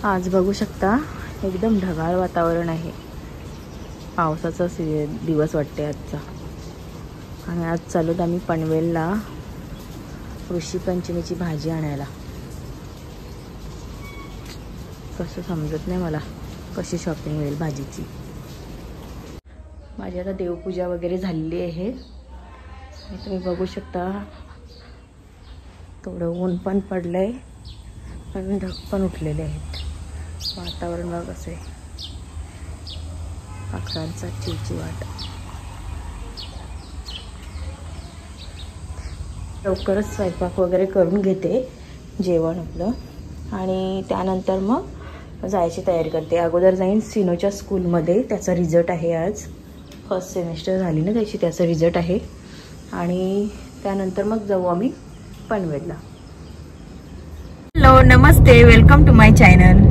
आज बघू शकता एकदम ढगाळ वातावरण आहे. पावसाचा दिवस वाटते आजचा. आणि आज चालूत आम्ही पनवेलला ऋषी पंचमीची भाजी आणायला. कसं समजत नाही मला कशी शॉपिंग होईल भाजीची. माझी आता देवपूजा वगैरे झालेली आहे. तुम्ही बघू शकता थोडं ऊन पण पडलंय आणि ढग पण उठलेले आहेत. वातावरण बघ कसं आहे. पाखरांचा चिवचिवाट. लवकरच स्वयंपाक वगैरे करून घेते जेवण आपलं आणि त्यानंतर मग जायची तयारी करते. अगोदर जाईन सिनोच्या स्कूलमध्ये. त्याचा रिझल्ट आहे आज. फर्स्ट सेमिस्टर झाली ना त्याची, त्याचा रिझल्ट आहे. आणि त्यानंतर मग जाऊ आम्ही पनवेलला. हॅलो नमस्ते, वेलकम टू माय चॅनल.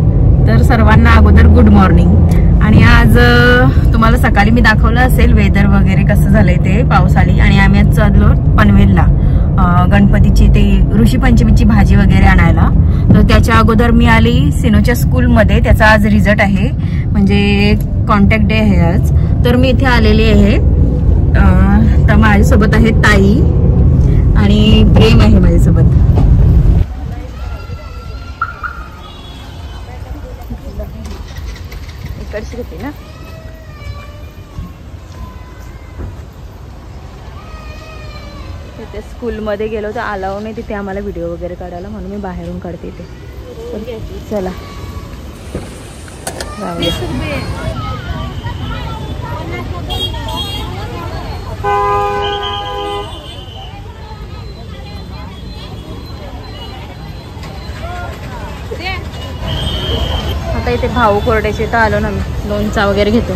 तर सर्वांना अगोदर गुड मॉर्निंग. आणि आज तुम्हाला सकाळी मी दाखवलं असेल वेदर वगैरे कसं झालंय ते, पाऊस आली. आणि आम्ही आज चाललो पनवेलला गणपतीची ते ऋषी पंचमीची भाजी वगैरे आणायला. तर त्याच्या अगोदर मी आली सिनोच्या स्कूलमध्ये. त्याचा आज रिझल्ट आहे, म्हणजे कॉन्टॅक्ट डे आहे आज. तर मी इथे आलेली आहे. तर माझ्यासोबत आहे ताई आणि प्रेम आहे माझ्यासोबत. इकडची होती ना. तिथे स्कूलमध्ये गेलो तर अलाव नाही तिथे आम्हाला व्हिडिओ वगैरे काढायला, म्हणून मी बाहेरून काढते ते. चला आता इथे भाऊ कोरड्याचे तर आलो ना मी. लोणचा वगैरे घेतो.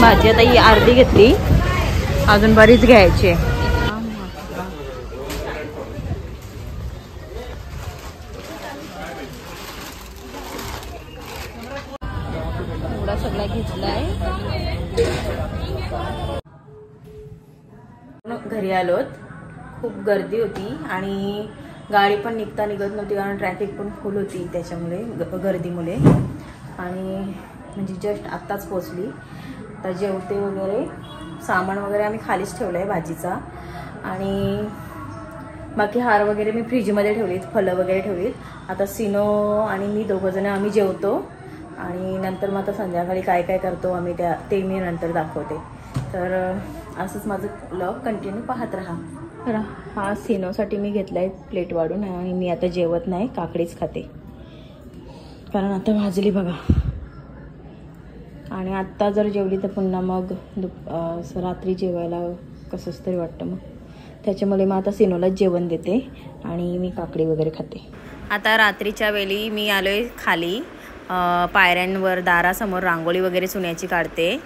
भाजी आता ही अर्धी घेतली, अजून बरीच घ्यायची. एवढा सगळा घेतलाय. घरी आलोत. खूप गर्दी होती आणि गाडी पण निघता निघत नव्हती, कारण ट्रॅफिक पण फुल होती त्याच्यामुळे, गर्दीमुळे. आणि म्हणजे जस्ट आत्ताच पोचली. आता जेवते वगैरे. सामान वगैरे आम्ही खालीच ठेवलं आहे भाजीचा. आणि बाकी हार वगैरे मी फ्रीजमध्ये ठेवलीत, फळं वगैरे ठेवलीत. आता सिनो आणि मी दोघंजण आम्ही जेवतो आणि नंतर मग आता संध्याकाळी काय काय करतो आम्ही ते मी नंतर दाखवते. तर असंच माझं ब्लॉग कंटिन्यू पाहत राहा. तर हा सिनोसाठी मी घेतला आहे प्लेट वाढून. आणि मी आता जेवत नाही, काकडीच खाते, कारण आता भाजली बघा. आणि आत्ता जर जेवली तर पुन्हा मग रात्री जेवायला कसंच तरी वाटतं. मग त्याच्यामुळे मग आता सिनोलाच जेवण देते आणि मी काकडी वगैरे खाते. आता रात्रीच्या वेळी मी आलोय खाली पायऱ्यांवर. दारासमोर रांगोळी वगैरे चुन्याची काढते.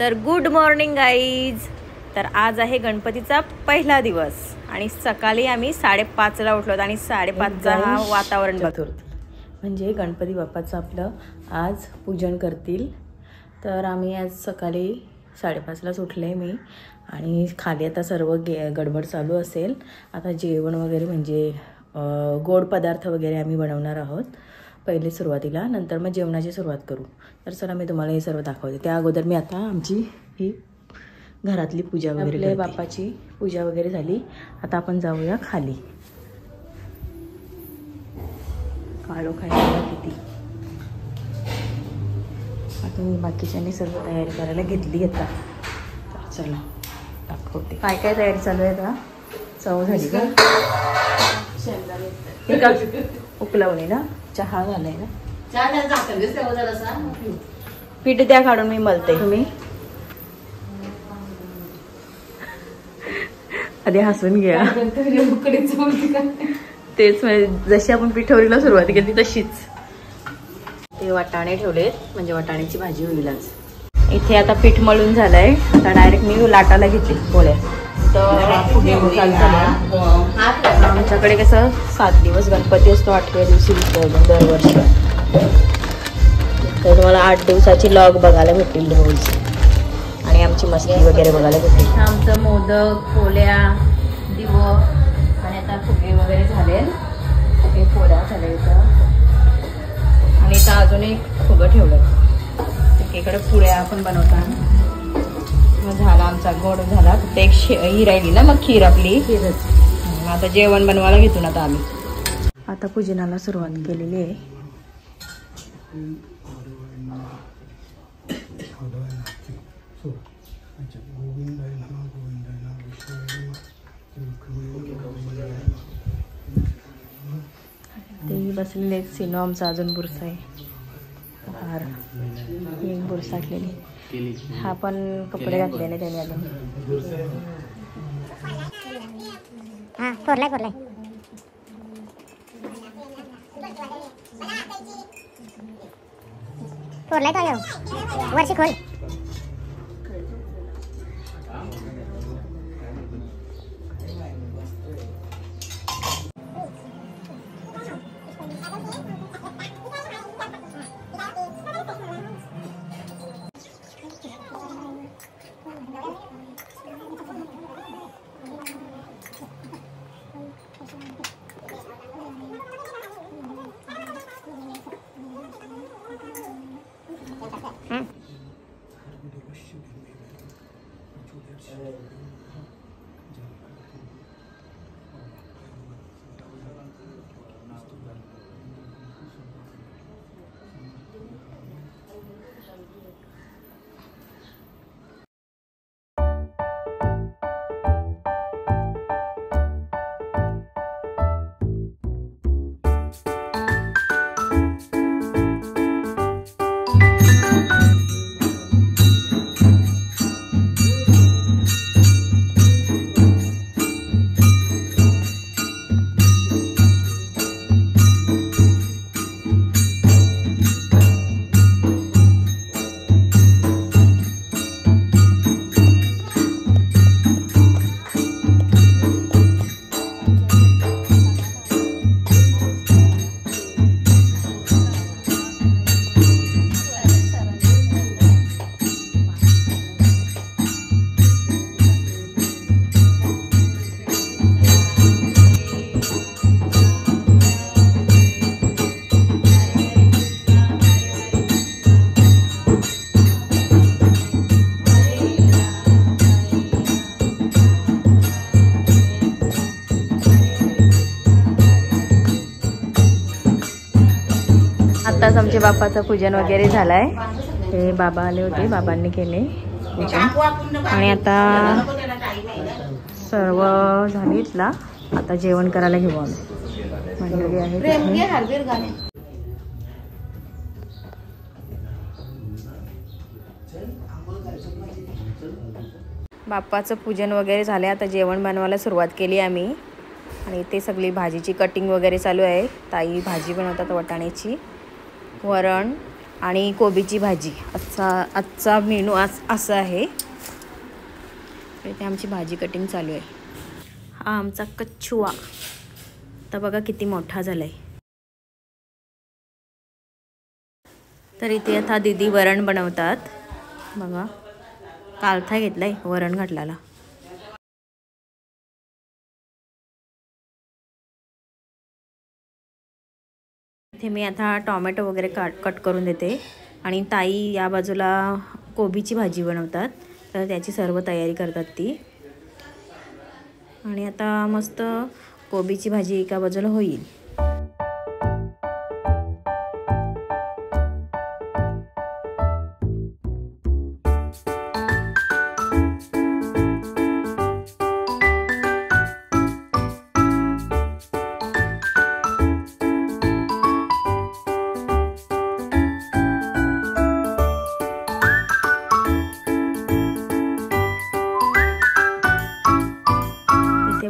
तर गुड मॉर्निंग गाईज. तर आज आहे गणपतीचा पहिला दिवस आणि सकाळी आम्ही 5:30ला उठलो आणि 5:30चा हा वातावरण म्हणजे गणपती बाप्पाचं आपलं आज पूजन करतील. तर आम्ही आज सकाळी 5:30लाच उठले मी. आणि खाली आता सर्व गडबड चालू असेल. आता जेवण वगैरे म्हणजे गोड पदार्थ वगैरे आम्ही बनवणार आहोत पहिले सुरुवातीला, नंतर मग जेवणाची सुरुवात करू. तर चला मी तुम्हाला हे सर्व दाखवते. त्या अगोदर मी आता आमची ही घरातली पूजा वगैरे, बाप्पाची पूजा वगैरे झाली. आता आपण जाऊया खाली. काळो खायला किती. आता मी बाकीच्यांनी सर्व तयारी करायला घेतली. आता चला दाखवते काय काय तयारी चालू आहे. आता चव झाली का उकलवणी ना. चहा झालाय ना. पीठ द्या काढून, मी मलते. तुम्ही आधी हसून घ्या. तेच जशी आपण पिठवरीला सुरुवात केली तशीच. ते वाटाणे ठेवलेत, म्हणजे वाटाण्याची भाजी होईल आज. इथे आता पीठ मळून झालंय. आता डायरेक्ट मी लाटायला घेते पोळ्या. तर फुगे चालू झाले. आमच्याकडे कसं 7 दिवस गणपती असतो, 8व्या दिवशी विसर्जन दरवर्षी. तर तुम्हाला 8 दिवसाची लॉग बघायला भेटेल रोज, आणि आमची मस्ती वगैरे बघायला भेटेल. आमचं मोदक, पोळ्या, दिव आणि आता फुगे वगैरे झाले. फुगे पोळ्या झाल्या इथं, आणि इथं अजून एक फुगं ठेवलं. इकडे पुऱ्या आपण बनवतात. मग झाला आमचा गोड झाला. फक्त एक ही राहिली ना, मग खीर आपली. आता जेवण बनवायला घेतो ना आता आम्ही. आता पूजनाला सुरुवात केलेली आहे. ते बसलेले एक सिनो आमचा अजून बुरसा आहे. हार एक बुरसाटलेली. हा पण कपडे घातले नाही त्याने अजून. हा फोरलाय फोरलाय फोरलाय तो आलो वर्षी खोल. आत्ताच आमच्या बाप्पाचं पूजन वगैरे झालंय. हे बाबा आले होते, बाबांनी केले पूजन. आणि आता सर्व झालीतला. आता जेवण करायला घेऊ आम्ही. मंडळी आहे. बाप्पाचं पूजन वगैरे झालं. आता जेवण बनवायला सुरुवात केली आम्ही. आणि इथे सगळी भाजीची कटिंग वगैरे चालू आहे. ताई भाजी बनवतात वाटाण्याची, वरण आणि कोबीची भाजी. आजचा मेनू असं आहे. इथे आमची भाजी कटिंग चालू आहे. हा आमचा कच्छुआ तर बघा किती मोठा झालाय. तर इथे आता दीदी वरण बनवतात. बघा कालथा घेतलाय वरण घातल्याला. इथे मी आता टोमॅटो वगैरे कट करून देते. आणि ताई या बाजूला कोबीची भाजी बनवतात, तर त्याची सर्व तयारी करतात ती. आणि आता मस्त कोबीची भाजी एका बाजूला होईल.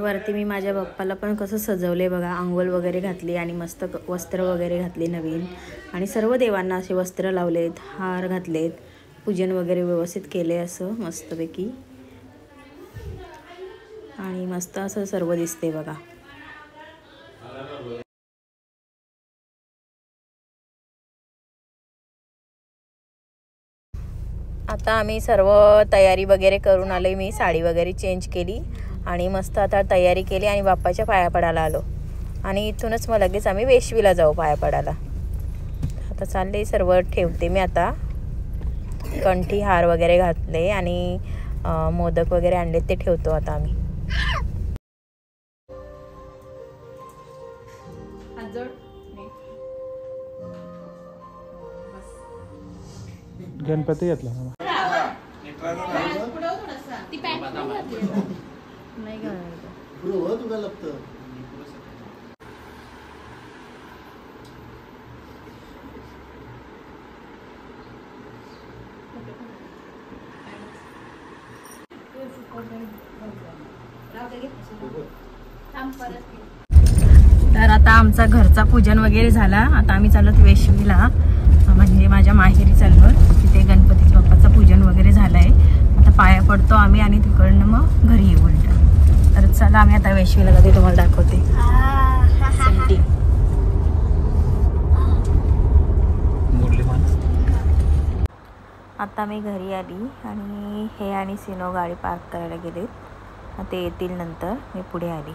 वरती मी माझ्या बाप्पाला पण कसं सजवले बघा, अंघोळ वगैरे घातली आणि मस्त वस्त्र वगैरे घातली नवीन, आणि सर्व देवांना असे वस्त्र लावलेत, हार घातलेत, पूजन वगैरे व्यवस्थित केले असं मस्तपैकी, आणि मस्त असं सर्व दिसते बघा. आता आम्ही सर्व तयारी वगैरे करून आलो. मी साडी वगैरे चेंज केली आणि मस्त आता तयारी केली आणि बाप्पाच्या पाया पडायला आलो, आणि इथूनच मग लगेच आम्ही वेशवीला जाऊ पाया पडायला. आता चालले सर्व ठेवते मी. आता कंठी हार वगैरे घातले आणि मोदक वगैरे आणले ते ठेवतो आता आम्ही. गणपती घेतला तर आता आमचा घरचा पूजन वगैरे झाला. आता आम्ही चाललो वेशवीला, म्हणजे माझ्या माहेरी चाललो. तिथे गणपती बाप्पाचं पूजन वगैरे झालंय. आता पाया पडतो आम्ही आणि तिकडनं मग घरी येऊ उलट. तर चला आम्ही आता वेशवीला जाते, तुम्हाला दाखवते. आता मी घरी आली आणि हे आणि सिनो गाडी पार्क करायला गेलेत. ते येतील नंतर. मी पुढे आली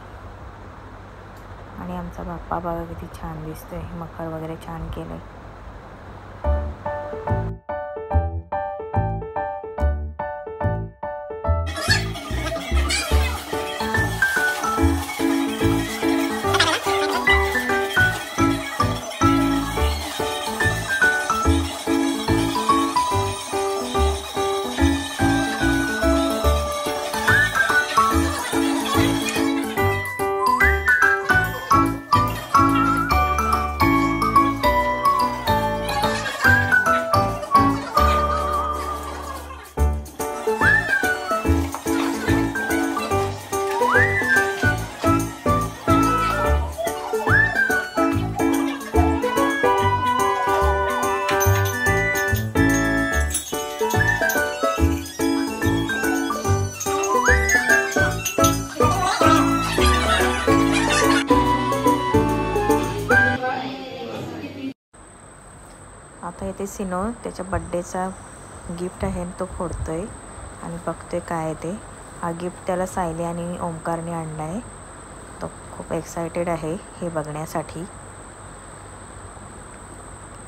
आणि आमचा बाप्पा बघा किती छान दिसतोय, मखर वगैरे छान केलंय. आता इथे सिनो त्याच्या बड्डेचा गिफ्ट आहे तो फोडतोय आणि बघतोय काय ते. हा गिफ्ट त्याला सायली आणि ओमकारने आणला आहे. तो खूप एक्सायटेड आहे हे बघण्यासाठी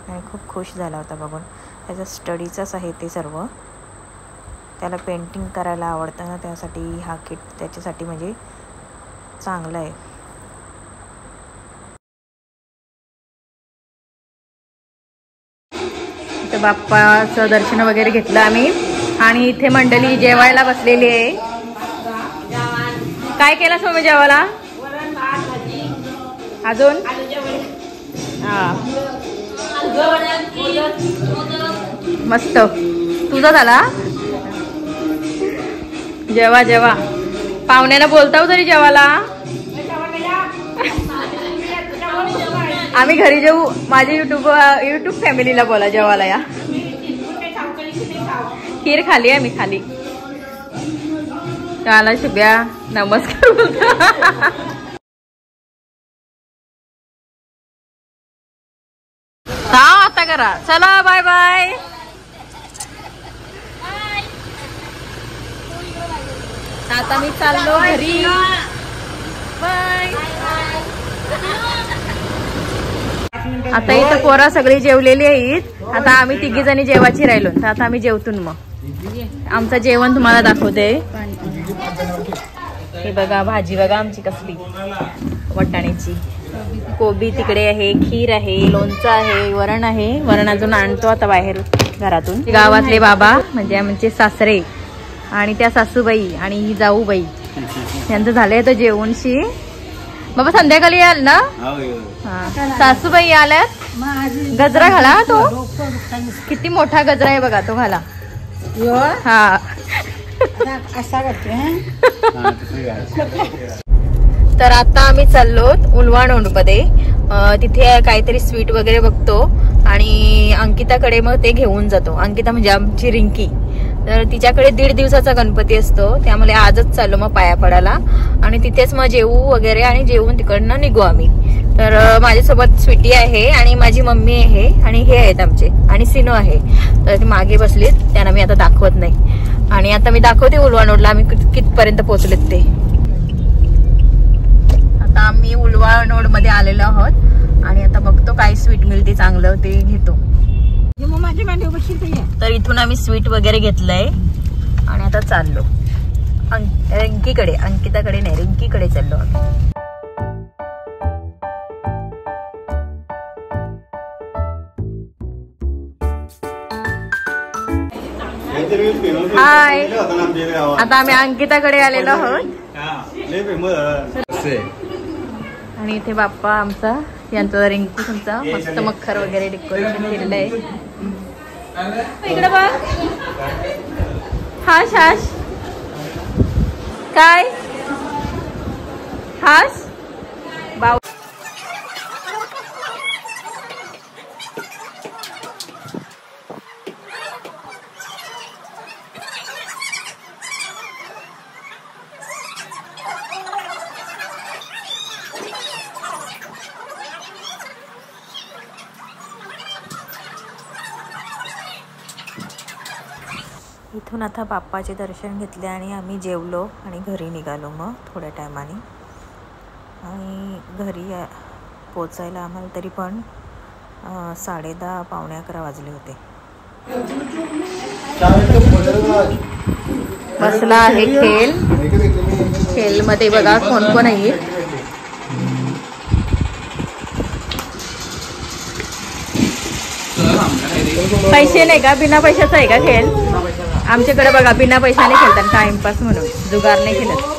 आणि खूप खुश झाला होता बघून. त्याचा स्टडीचाच आहे ते सर्व. त्याला पेंटिंग करायला आवडतं ना, त्यासाठी हा किट त्याच्यासाठी म्हणजे चांगला आहे. तर बाप्पाचं दर्शन वगैरे घेतलं आम्ही आणि इथे मंडळी जेवायला बसलेली आहे. काय केलं सोमी जेवायला? अजून हा मस्त. तुझा झाला? जेवा जेवा. पाहुण्याला बोलताव तरी जेवायला. आम्ही घरी जेऊ. माझ्या युट्यूब फॅमिलीला बोला जेवायला या. खीर खाली आहे मी खाली. चला शुभ्या नमस्कार बोलता. हा आता करा. चला बाय बाय. आता मी चाललो घरी. बाय. आता इथं पोरा सगळी जेवलेली आहेत. आता आम्ही तिघी जणी जेवायची राहिलो. तर आता आम्ही जेवतून मग आमचं जेवण तुम्हाला दाखवते. हे बघा भाजी बघा आमची कसली वटाण्याची. कोबी तिकडे आहे, खीर आहे, लोणचं आहे, वरण आहे. वरण अजून आणतो आता बाहेर घरातून. गावातले बाबा म्हणजे आमचे सासरे आणि त्या सासूबाई आणि ही जाऊबाई यांचं झालंय तर जेवणशी. बाबा संध्याकाळी याल ना? सासूबाई आल्यात. गजरा घाला तो. किती मोठा गजरा आहे बघा तो घाला. हा तर आता आम्ही चाललो उलवाणोंडमध्ये. तिथे काहीतरी स्वीट वगैरे बघतो आणि अंकिताकडे मग ते घेऊन जातो. अंकिता म्हणजे आमची रिंकी. तर तिच्याकडे 1.5 दिवसाचा गणपती असतो, त्यामुळे आजच चाललो मग पाया पडायला आणि तिथेच मग जेवू वगैरे आणि जेवून तिकडनं निघू आम्ही. तर माझ्यासोबत स्वीटी आहे आणि माझी मम्मी आहे आणि हे आहेत आमचे आणि सिनो आहे. तर ती मागे बसलीत, त्यांना मी आता दाखवत नाही. आणि आता मी दाखवते उलवाणोडला आम्ही कितपर्यंत पोहोचलेत ते. आता आम्ही उलवाणोड मध्ये आलेलो आहोत आणि आता बघतो काय स्वीट मिळते चांगलं ते घेतो. तर इथून आम्ही स्वीट वगैरे घेतलंय आणि आता चाललो रिंकीकडे. अंकिताकडे नाही, रिंकीकडे चाललो आम्ही. हाय, आता आम्ही अंकिताकडे आलेलो आहोत आणि इथे बाप्पा आमचा यांचा रिंकू तुमचा मस्त मखर वगैरे डेकोरेशन केलेलं आहे. इकडे बघ. हाश हाश काय हास बाव. इथून आता बाप्पाचे दर्शन घेतले आणि आम्ही जेवलो आणि घरी निघालो मग थोड्या टायमाने. आणि घरी पोचायला आम्हाला तरी पण 10:30 पावणे 11 वाजले होते. बसला आहे खेळमध्ये बघा कोण कोण आहे. पैसे नाही का, बिना पैशाचा आहे का खेळ? आमच्याकडे बघा बिना पैशाने खेळतात, टाइमपास म्हणून, जुगार नाही खेळत.